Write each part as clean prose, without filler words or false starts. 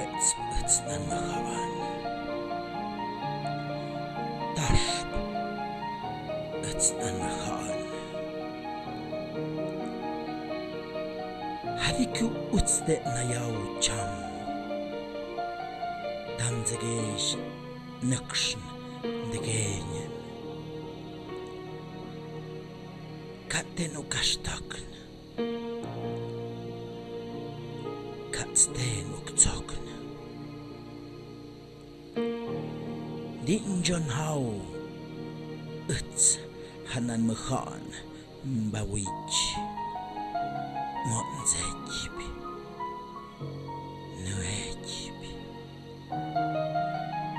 It's nanahawan. Tashp. It's nanahawan. Haviku utste nayau cham. Damzegesh nukshn degenyen. Kattenu kastakn. Katstenu ktsokn. Dinjon hau. Uts hanan mkhan mbawich. Monzejbi. Nuejbi.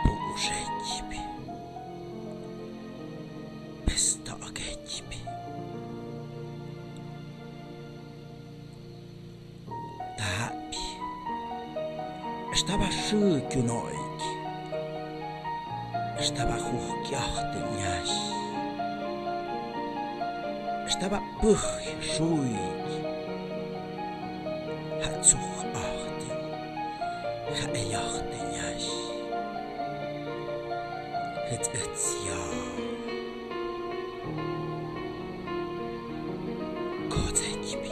Bujejbi. Bestagejbi. Tabi. Estaba sjukunoik. Estaba hukjahten jäs. Estaba puh sjuik. Hatsuch ahten. Haejahten jäs. Het ja. Kodzejbi.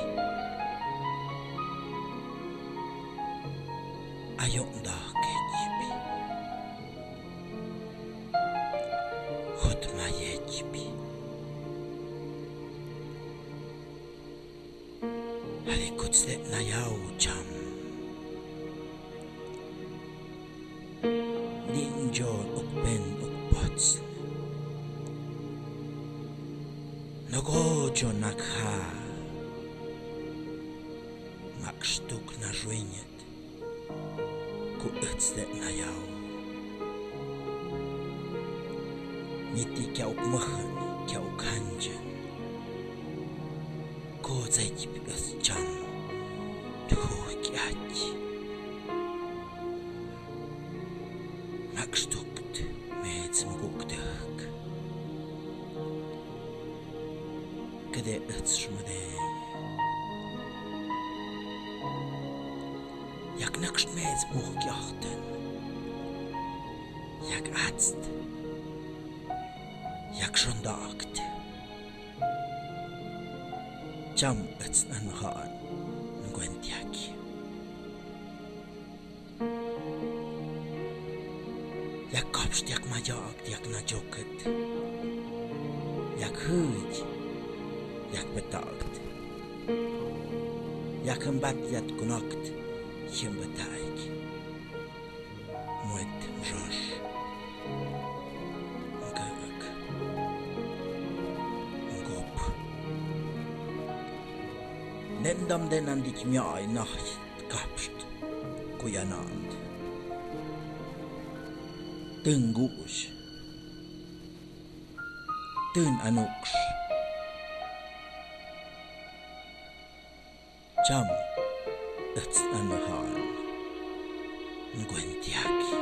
Ayondakejbi. Hotmajejbi. Havikutse najau cham. Ninjor ukben ukpots. Nogojo nakha. Makstuk na żujniet. Ku utste najau. Niti kjau mchen, kjau kanjen. Kodzejbi chan. Tuhkjat. Makstukt med som gokdök. Kade utsmade. Jak nakst med som gokjahten. Jak atst. Jak shondakt. Jam uts nanhan. Ngwentiaki. Jak kapst, jak ma jagt, jak na joket. Jak hüüd, jak betagt. Jak on batjat kunakt, jim betaig. Muet mžoš. Ngak. Ngop. Nendam denan dik mjai nacht kapst, kujanand. Tângus. Tân anuks. Cham. Uts anahan. Ngwentiaki.